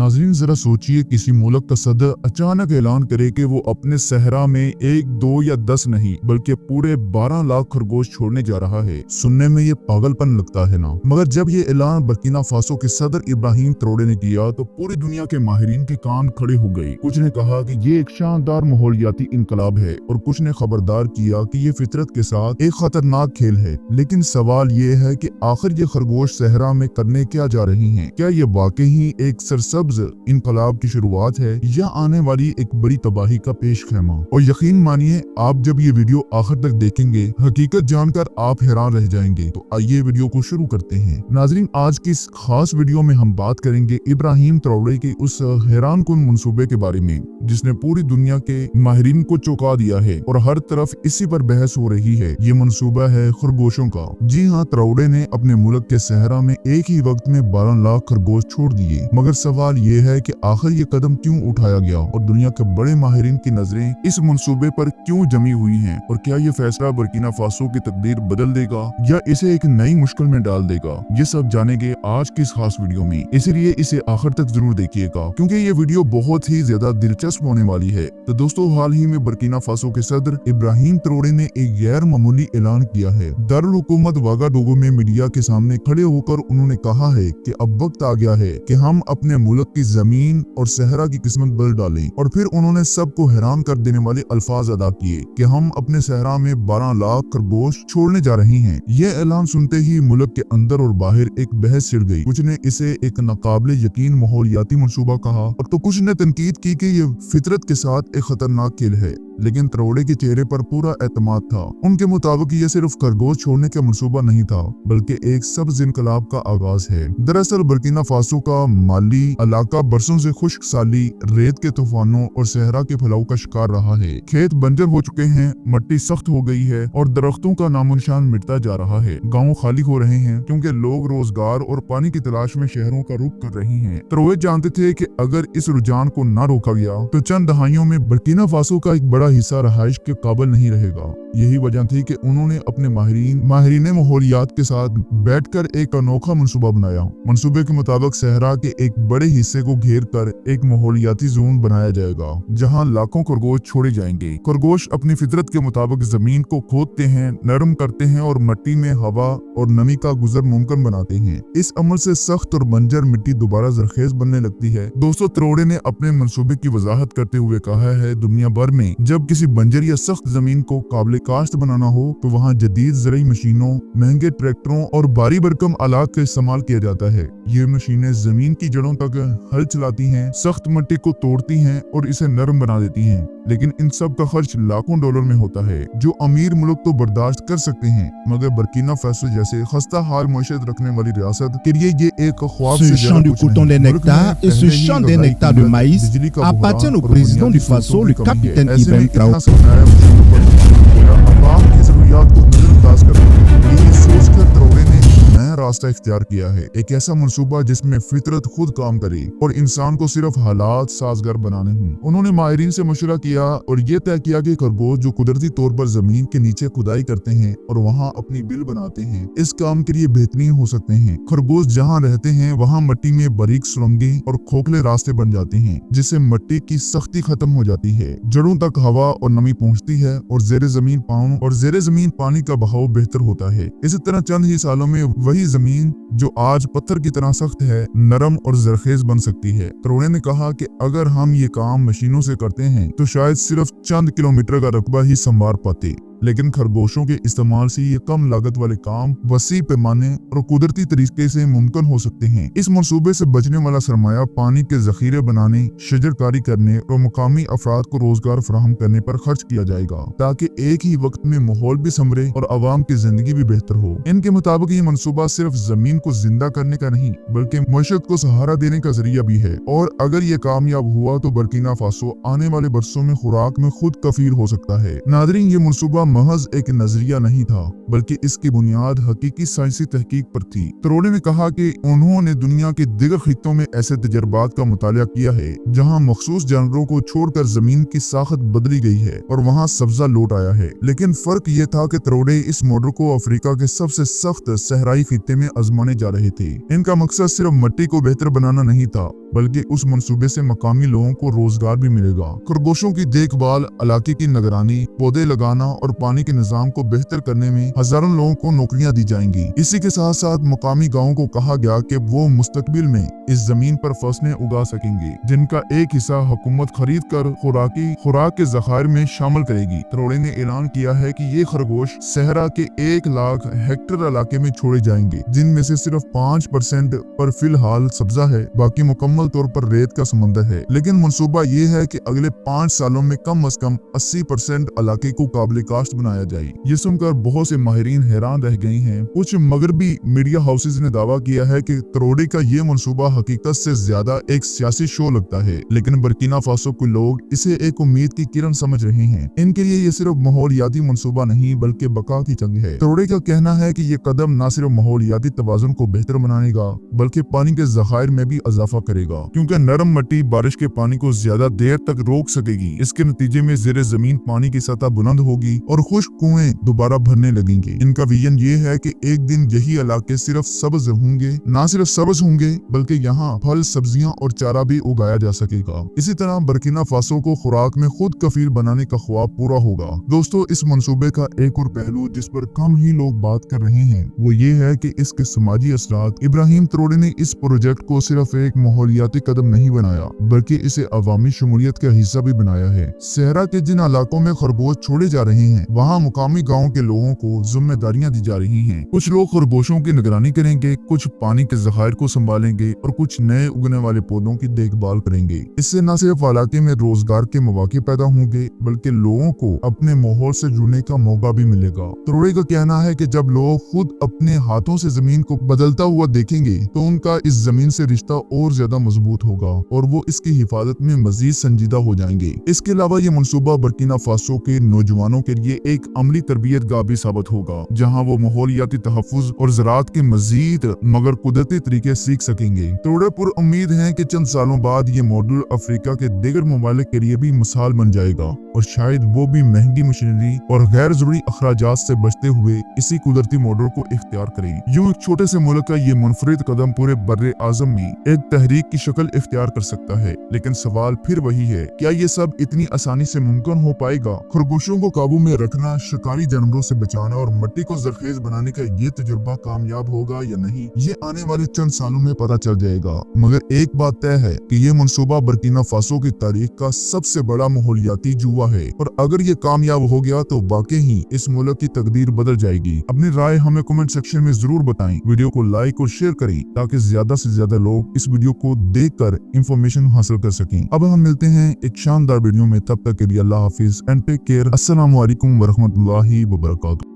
नाज़रीन जरा सोचिए, किसी मुल्क का सदर अचानक ऐलान करे कि वो अपने सहरा में 1, 2 या 10 नहीं बल्कि पूरे 12 लाख खरगोश छोड़ने जा रहा है। सुनने में ये पागलपन लगता है ना, मगर जब ये ऐलान बर्किना फासो के सदर इब्राहिम ट्रोडे ने किया तो पूरी दुनिया के माहिरीन के कान खड़े हो गए। कुछ ने कहा कि ये एक शानदार माहौलियाती इनकलाब है और कुछ ने खबरदार किया कि ये फितरत के साथ एक खतरनाक खेल है। लेकिन सवाल ये है कि आखिर ये खरगोश सहरा में करने क्या जा रही हैं? क्या ये वाकई ही एक सरसब्ज इनकलाब की शुरुआत है या आने वाली एक बड़ी तबाही का पेश खेमा? और यकीन मानिए, आप जब ये वीडियो आखिर तक देखेंगे, हकीकत जानकर आप हैरान रह जाएंगे। तो आइए वीडियो को शुरू करते हैं। नाजरीन, आज की इस खास वीडियो में हम बात करेंगे इब्राहिम ट्रोडे के उस हैरान कुन मंसूबे के बारे में जिसने पूरी दुनिया के माहिरीन को चौंका दिया है और हर तरफ इसी पर बहस हो रही है। ये मंसूबा है खरगोशों का। जी हाँ, ट्रोडे ने अपने मुल्क के सहरा में एक ही वक्त में 12 लाख खरगोश छोड़ दिए। मगर सवाल ये है कि आखिर ये कदम क्यों उठाया गया और दुनिया के बड़े माहिरीन की नजरें इस मंसूबे पर क्यों जमी हुई हैं? और क्या ये फैसला बुर्किना फासो की तकदीर बदल देगा या इसे एक नई मुश्किल में डाल देगा? ये सब जानेंगे आज की इस खास वीडियो में, इसलिए इसे आखिर तक जरूर देखिएगा क्योंकि ये वीडियो बहुत ही ज्यादा दिलचस्प होने वाली है। तो दोस्तों, हाल ही में बुर्किना फासो के सदर इब्राहिम ट्रोडे ने एक गैर मामूली ऐलान किया है। दारुल हुकूमत वागाडोगो में मीडिया के सामने खड़े होकर उन्होंने कहा है कि अब वक्त आ गया है कि हम अपने मुल्क की जमीन और सहरा की किस्मत बदल डालें। और फिर उन्होंने सबको हैरान कर देने वाले अल्फाज अदा किए कि हम अपने सहरा में 12 लाख खरगोश छोड़ने जा रहे हैं। यह ऐलान सुनते ही मुल्क के अंदर और बाहर एक बहस छिड़ गई। कुछ ने इसे एक नाकाबिले यकीन माहौलियाती मंसूबा कहा और तो कुछ ने तनकीद की कि ये फितरत के साथ एक खतरनाक खेल है। लेकिन ट्रोडे के चेहरे पर पूरा एतमाद था। उनके मुताबिक ये सिर्फ खरगोश छोड़ने का मंसूबा नहीं था बल्कि एक सब्ज इनकलाब का आगाज है। दरअसल बुर्किना फासो का माली इलाका बरसों से खुश्क साली, रेत के तूफानों और सहरा के फैलाव का शिकार रहा है। खेत बंजर हो चुके हैं, मिट्टी सख्त हो गई है और दरख्तों का नामो निशान मिटता जा रहा है। गाँव खाली हो रहे हैं क्योंकि लोग रोजगार और पानी की तलाश में शहरों का रुख कर रहे हैं। ट्रोडे जानते थे कि अगर इस रुझान को न रोका गया तो चंद दहाइयों में बुर्किना फासो का एक बड़ा हिस्सा रहाइश के काबिल नहीं रहेगा। यही वजह थी कि उन्होंने अपने माहिरीन माहौलियात के साथ बैठकर एक अनोखा मंसूबा बनाया। मंसूबे के मुताबिक सहरा के एक बड़े हिस्से को घेर कर एक माहौलियाती जोन बनाया जाएगा जहां लाखों खरगोश छोड़े जाएंगे। खरगोश अपनी फितरत के मुताबिक जमीन को खोदते हैं, नरम करते हैं और मिट्टी में हवा और नमी का गुजर मुमकिन बनाते हैं। इस अमल से सख्त और बंजर मिट्टी दोबारा जरखेज बनने लगती है। दोस्तों, ट्रोडे ने अपने मंसूबे की वजाहत करते हुए कहा है, दुनिया भर में जब किसी बंजर या सख्त जमीन को काबिल काश्त बनाना हो तो वहाँ जदीद ज़राई मशीनों, महंगे ट्रैक्टरों और भारी भरकम आलात का इस्तेमाल किया जाता है। ये मशीनें जमीन की जड़ों तक हल चलाती हैं, सख्त मिट्टी को तोड़ती हैं और इसे नरम बना देती हैं। लेकिन इन सब का खर्च लाखों डॉलर में होता है जो अमीर मुल्क तो बर्दाश्त कर सकते हैं, मगर बुर्किना फासो जैसे खस्ता हाल मईशत रखने वाली रियासत के लिए ये एक ख्वाब से Ce champ de coton des nectars et ce champ des nectars de maïs appartiennent au président du Faso, le capitaine Ibrahim Traoré। रास्ता इख्तियार किया है, एक ऐसा मंसूबा जिसमें फितरत खुद काम करे और इंसान को सिर्फ हालात साजगार बनाने हों। उन्होंने माहिरीन से मशवरा किया और ये तय किया कि खरगोश जो कुदरती तौर पर जमीन के नीचे खुदाई करते हैं और वहाँ अपनी बिल बनाते हैं, इस काम के लिए बेहतरीन हो सकते हैं। खरगोश जहाँ रहते हैं वहाँ मिट्टी में बारीक सुरंगें और खोखले रास्ते बन जाते हैं जिससे मिट्टी की सख्ती खत्म हो जाती है, जड़ों तक हवा और नमी पहुँचती है और जेर जमीन पानी का बहाव बेहतर होता है। इसी तरह चंद ही सालों में वही जमीन जो आज पत्थर की तरह सख्त है, नरम और जरखेज बन सकती है। ट्रोडे ने कहा कि अगर हम ये काम मशीनों से करते हैं तो शायद सिर्फ चंद किलोमीटर का रकबा ही संवार पाते, लेकिन खरगोशों के इस्तेमाल से ये कम लागत वाले काम वसी पैमाने और कुदरती तरीके से मुमकिन हो सकते हैं। इस मंसूबे से बचने वाला सरमाया पानी के जखीरे बनाने, शजरकारी करने और मुकामी अफराद को रोजगार फराहम करने पर खर्च किया जाएगा ताकि एक ही वक्त में माहौल भी संभरे और आवाम की जिंदगी भी बेहतर हो। इनके मुताबिक ये मंसूबा सिर्फ जमीन को जिंदा करने का नहीं बल्कि मईशत को सहारा देने का जरिया भी है और अगर ये कामयाब हुआ तो बुर्किना फासो आने वाले बरसों में खुराक में खुद कफील हो सकता है। नादरीन, ये मंसूबा महज एक नजरिया नहीं था, बल्कि इसकी बुनियाद हकीकी साइंसी तहकीक पर थी। ट्रोडे ने कहा कि उन्होंने दुनिया के दीगर खित्तों में ऐसे तजर्बात का मुताला किया है जहाँ मखसूस जानवरों को छोड़कर जमीन की साखत बदली गई है और वहाँ सब्जा लौट आया है। लेकिन फर्क ये था कि ट्रोडे इस मॉडल को अफ्रीका के सबसे सख्त सहराई खित्ते में आजमाने जा रहे थे। इनका मकसद सिर्फ मिट्टी को बेहतर बनाना नहीं था, बल्कि उस मंसूबे से मकामी लोगों को रोजगार भी मिलेगा। खरगोशों की देखभाल, इलाके की निगरानी, पौधे लगाना और पानी के निजाम को बेहतर करने में हजारों लोगों को नौकरियां दी जाएंगी। इसी के साथ साथ मकामी गांवों को कहा गया कि वो मुस्तकबिल में इस जमीन पर फसलें उगा सकेंगे, जिनका एक हिस्सा हुकूमत खरीद कर खुराक के जखायर में शामिल करेगी। ट्रोडे ने ऐलान किया है कि ये खरगोश सहरा के 1 लाख हेक्टेयर इलाके में छोड़े जाएंगे, जिनमें से सिर्फ 5% पर फिलहाल सब्जा है, बाकी मुकम्मल तौर पर रेत का समंदर है। लेकिन मंसूबा ये है कि अगले 5 सालों में कम अज कम 80% इलाके को काबिल काश्त बनाया जाए। ये सुनकर बहुत से माहिरीन हैरान रह गए हैं। कुछ मगरबी मीडिया हाउसेज ने दावा किया है कि ट्रोडे का ये मंसूबा हकीकत से ज्यादा एक सियासी शो लगता है, लेकिन बर्किना फासो के लोग इसे एक उम्मीद की किरण समझ रहे हैं। इनके लिए ये सिर्फ माहौलियाती मंसूबा नहीं, बल्कि बका की जंग है। ट्रोडे का कहना है कि ये कदम न सिर्फ माहौलियाती तवाजुन को बेहतर बनाएगा, बल्कि पानी के जखायर में भी इजाफा करेगा, क्योंकि नरम मिट्टी बारिश के पानी को ज्यादा देर तक रोक सकेगी। इसके नतीजे में ज़ेरे जमीन पानी की सतह बुलंद होगी और खुश्क कुएं दोबारा भरने लगेंगे। इनका विजन ये है कि एक दिन यही इलाके सिर्फ सब्ज होंगे, ना सिर्फ सब्ज होंगे बल्कि यहाँ फल, सब्जियां और चारा भी उगाया जा सकेगा। इसी तरह बर्किना फासो को खुराक में खुद कफील बनाने का ख्वाब पूरा होगा। दोस्तों, इस मंसूबे का एक और पहलू जिस पर कम ही लोग बात कर रहे हैं वो ये है कि इसके समाजी असरात। इब्राहिम ट्रोडे ने इस प्रोजेक्ट को सिर्फ एक माहौलियाती कदम नहीं बनाया, बल्कि इसे अवामी शमूलियत का हिस्सा भी बनाया है। सहरा के जिन इलाकों में खरगोश छोड़े जा रहे हैं, वहाँ मुकामी गाँव के लोगों को जिम्मेदारियां दी जा रही हैं। कुछ लोग खरगोशों की निगरानी करेंगे, कुछ पानी के जखायर को संभालेंगे और कुछ नए उगने वाले पौधों की देखभाल करेंगे। इससे न सिर्फ इलाके में रोजगार के मौके पैदा होंगे, बल्कि लोगों को अपने माहौल से जुड़ने का मौका भी मिलेगा। ट्रोडे का कहना है कि जब लोग खुद अपने हाथों से जमीन को बदलता हुआ देखेंगे, तो उनका इस जमीन से रिश्ता और ज्यादा मजबूत होगा और वो इसकी हिफाजत में मजीद संजीदा हो जाएंगे। इसके अलावा ये मंसूबा बर्किना फासो के नौजवानों के लिए एक अमली तरबियत गाह भी साबित होगा, जहाँ वो माहौलियाती तहफ्फुज और ज़राअत के मजीद मगर कुदरती तरीके सीख सकेंगे। ट्रोडे पुर उम्मीद है कि चंद सालों बाद ये मॉडल अफ्रीका के दीगर ममालिक के लिए भी मिसाल बन जाएगा और शायद वो भी महंगी मशीनरी और गैर जरूरी अखराजात से बचते हुए इसी कुदरती मॉडल को इख्तियार करें। यूं एक छोटे से मुल्क का ये मुनफरिद कदम पूरे बर्रे आजम में एक तहरीक की शक्ल इख्तियार कर सकता है। लेकिन सवाल फिर वही है, क्या ये सब इतनी आसानी से मुमकिन हो पाएगा? खरगोशों को काबू में रखना, शिकारी जानवरों से बचाना और मिट्टी को जरखेज बनाने का ये तजुर्बा कामयाब होगा या नहीं, ये आने वाले चंद सालों में पता चल जाएगा। मगर एक बात तय है कि ये मंसूबा बर्किना फासो की तारीख का सबसे बड़ा माहौलियाती जुआ है और अगर ये कामयाब हो गया तो वाकई ही इस मुल्क की तकदीर बदल जाएगी। अपनी राय हमें कमेंट सेक्शन में जरूर बताएं। वीडियो को लाइक और शेयर करें ताकि ज्यादा से ज्यादा लोग इस वीडियो को देखकर इंफॉर्मेशन हासिल कर सकें। अब हम मिलते हैं एक शानदार वीडियो में, तब तक के लिए अल्लाह हाफिज एंड टेक केयर। अस्सलाम वालेकुम व रहमतुल्लाहि व बरकातहू।